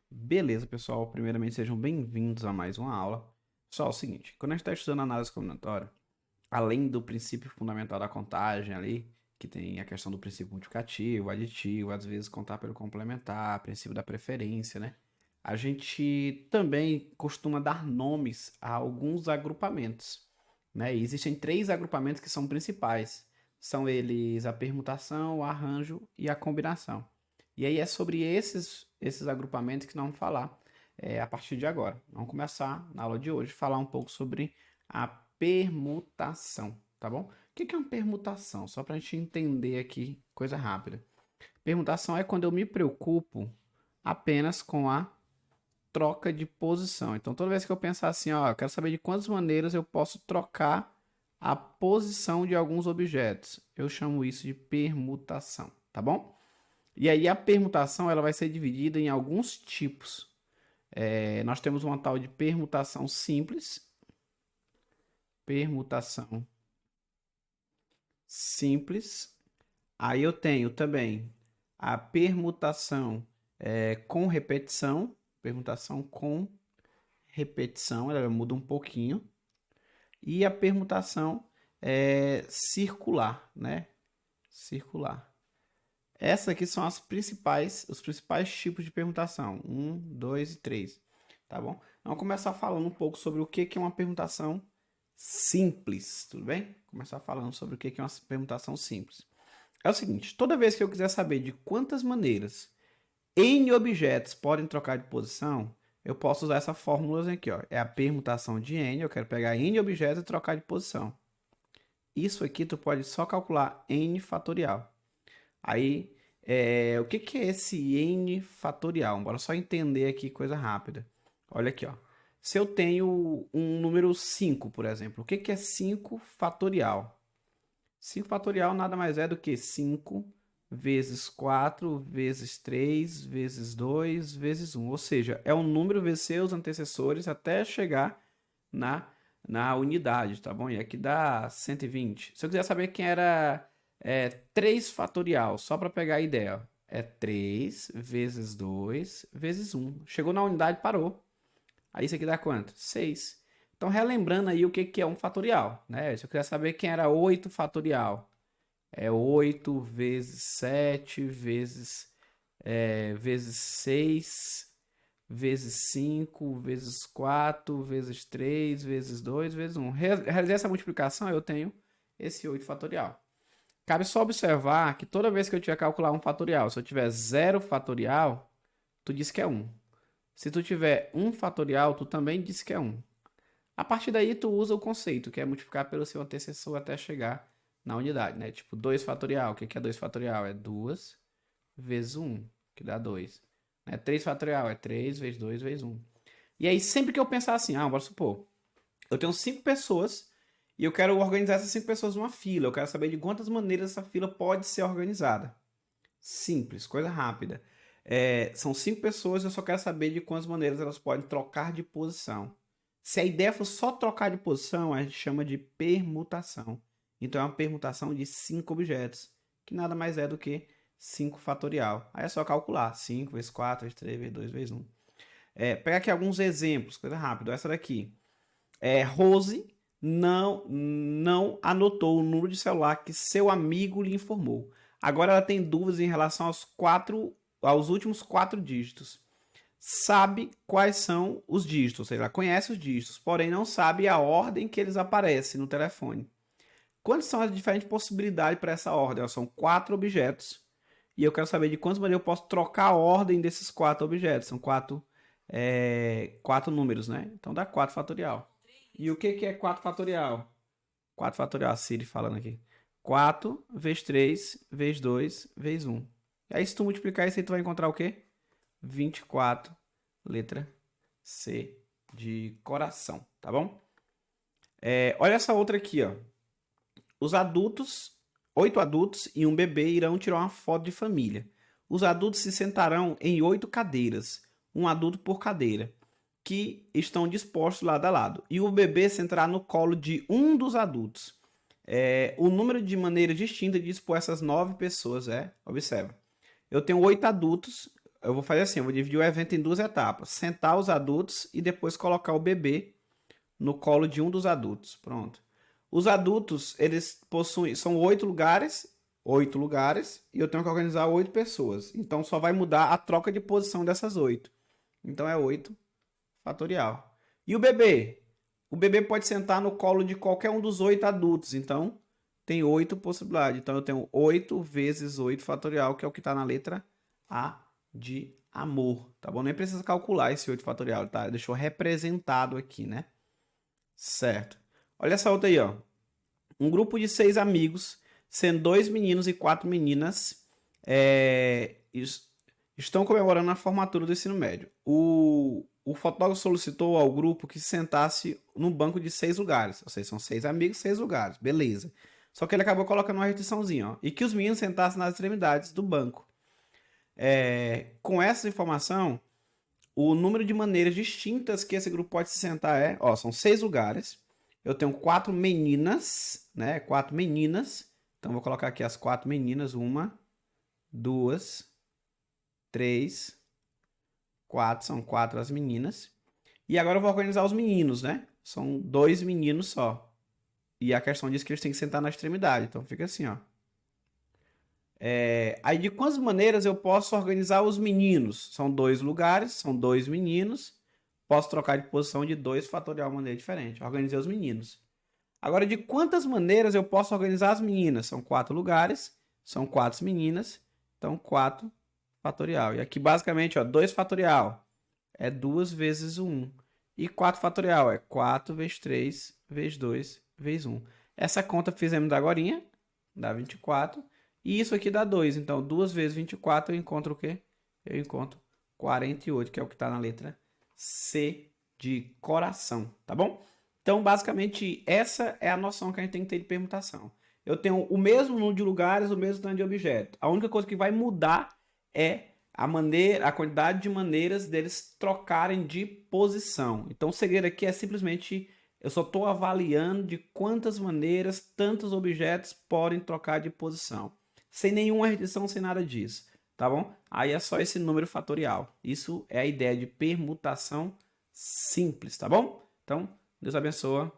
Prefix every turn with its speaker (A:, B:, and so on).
A: Beleza, pessoal. Primeiramente, sejam bem-vindos a mais uma aula. Pessoal, é o seguinte, quando a gente está estudando análise combinatória, além do princípio fundamental da contagem ali, que tem a questão do princípio multiplicativo, aditivo, às vezes contar pelo complementar, princípio da preferência, né? A gente também costuma dar nomes a alguns agrupamentos, né? E existem três agrupamentos que são principais. São eles a permutação, o arranjo e a combinação. E aí é sobre esses agrupamentos que nós vamos falar a partir de agora. Vamos começar na aula de hoje a falar um pouco sobre a permutação, tá bom? O que é uma permutação? Só para a gente entender aqui, coisa rápida. Permutação é quando eu me preocupo apenas com a troca de posição. Então, toda vez que eu pensar assim, ó, eu quero saber de quantas maneiras eu posso trocar a posição de alguns objetos, eu chamo isso de permutação, tá bom? E aí a permutação ela vai ser dividida em alguns tipos. Nós temos uma tal de permutação simples, permutação simples. Aí eu tenho também a permutação com repetição, permutação com repetição, ela muda um pouquinho. E a permutação circular, né? Circular. Essas aqui são os principais tipos de permutação. Um, dois e três. Tá bom? Vamos começar falando um pouco sobre o que é uma permutação simples. Tudo bem? Começar falando sobre o que é uma permutação simples. É o seguinte: toda vez que eu quiser saber de quantas maneiras N objetos podem trocar de posição, eu posso usar essa fórmula aqui. Ó. É a permutação de N. Eu quero pegar N objetos e trocar de posição. Isso aqui tu pode só calcular N fatorial. Aí, o que é esse N fatorial? Bora só entender aqui coisa rápida. Olha aqui, ó. Se eu tenho um número 5, por exemplo, o que é 5 fatorial? 5 fatorial nada mais é do que 5 vezes 4 vezes 3 vezes 2 vezes 1. Ou seja, é um número vezes seus antecessores até chegar na, na unidade, tá bom? E aqui dá 120. Se eu quiser saber quem era 3 fatorial, só para pegar a ideia, ó, é 3 vezes 2 vezes 1. Chegou na unidade, parou. Aí isso aqui dá quanto? 6. Então, relembrando aí o que é um fatorial, né? Se eu quiser saber quem era 8 fatorial, é 8 vezes 7 vezes 6 vezes 5 vezes 4 vezes 3 vezes 2 vezes 1. Realizei essa multiplicação, eu tenho esse 8 fatorial. Cabe só observar que toda vez que eu tiver que calcular um fatorial, se eu tiver 0 fatorial, tu diz que é 1. Se tu tiver 1 fatorial, tu também diz que é 1. A partir daí, tu usa o conceito, que é multiplicar pelo seu antecessor até chegar na unidade, né? Tipo, 2 fatorial. O que é 2 fatorial? É 2 vezes 1, que dá 2. 3 fatorial é 3 vezes 2 vezes 1. E aí, sempre que eu pensar assim, bora supor, eu tenho 5 pessoas e eu quero organizar essas 5 pessoas numa fila. Eu quero saber de quantas maneiras essa fila pode ser organizada. Simples, coisa rápida. São 5 pessoas, eu só quero saber de quantas maneiras elas podem trocar de posição. Se a ideia for só trocar de posição, a gente chama de permutação. Então é uma permutação de 5 objetos, que nada mais é do que 5 fatorial. Aí é só calcular: 5 vezes 4 vezes 3 vezes 2 vezes 1. Pega aqui alguns exemplos, coisa rápida. Essa daqui. Rose não anotou o número de celular que seu amigo lhe informou. Agora ela tem dúvidas em relação aos últimos 4 dígitos. Sabe quais são os dígitos, ou seja, ela conhece os dígitos, porém não sabe a ordem que eles aparecem no telefone. Quais são as diferentes possibilidades para essa ordem? Elas são 4 objetos e eu quero saber de quantas maneiras eu posso trocar a ordem desses 4 objetos. São 4 números, né? Então dá 4 fatorial. E o que é 4 fatorial? 4 fatorial, a Siri falando aqui. 4 vezes 3 vezes 2 vezes 1. E aí, se tu multiplicar isso aí, tu vai encontrar o quê? 24, letra C de coração, tá bom? Olha essa outra aqui, ó. Os adultos, 8 adultos e um bebê irão tirar uma foto de família. Os adultos se sentarão em 8 cadeiras, um adulto por cadeira, que estão dispostos lado a lado. E o bebê sentará no colo de um dos adultos. O número de maneiras distintas de dispor essas 9 pessoas observa. Eu tenho 8 adultos, eu vou fazer assim, eu vou dividir o evento em duas etapas. Sentar os adultos e depois colocar o bebê no colo de um dos adultos. Pronto. Os adultos, eles possuem, são 8 lugares, e eu tenho que organizar 8 pessoas. Então só vai mudar a troca de posição dessas 8. Então é 8 fatorial. E o bebê? O bebê pode sentar no colo de qualquer um dos 8 adultos. Então tem 8 possibilidades. Então eu tenho 8 vezes 8 fatorial, que é o que está na letra A de amor. Tá bom? Nem precisa calcular esse 8 fatorial, tá? Deixou representado aqui, né? Certo. Olha essa outra aí, ó. Um grupo de 6 amigos, sendo 2 meninos e 4 meninas, estão comemorando a formatura do ensino médio. O fotógrafo solicitou ao grupo que se sentasse num banco de 6 lugares. Ou seja, são 6 amigos, 6 lugares. Beleza. Só que ele acabou colocando uma restriçãozinha, ó. E que os meninos sentassem nas extremidades do banco. Com essa informação, o número de maneiras distintas que esse grupo pode se sentar são 6 lugares. Eu tenho 4 meninas, né? 4 meninas. Então, vou colocar aqui as 4 meninas. 1, 2, 3, 4. São 4 as meninas. E agora eu vou organizar os meninos, né? São 2 meninos só. E a questão diz que eles têm que sentar na extremidade. Então, fica assim, ó. Aí, de quantas maneiras eu posso organizar os meninos? São 2 lugares, são 2 meninos. Posso trocar de posição de 2 fatorial de maneira diferente. Organizei os meninos. Agora, de quantas maneiras eu posso organizar as meninas? São 4 lugares, são 4 meninas, então 4 fatorial. E aqui, basicamente, ó, 2 fatorial é 2 vezes 1. E 4 fatorial é 4 vezes 3 vezes 2 vezes 1. Essa conta fizemos agorinha, dá 24. E isso aqui dá 2. Então, 2 vezes 24 eu encontro o quê? Eu encontro 48, que é o que está na letra C de coração, tá bom? Então, basicamente, essa é a noção que a gente tem que ter de permutação. Eu tenho o mesmo número de lugares, o mesmo tanto de objeto. A única coisa que vai mudar é a quantidade de maneiras deles trocarem de posição. Então, o segredo aqui é simplesmente eu só estou avaliando de quantas maneiras tantos objetos podem trocar de posição. Sem nenhuma restrição, sem nada disso. Tá bom? Aí é só esse número fatorial. Isso é a ideia de permutação simples, tá bom? Então, Deus abençoe.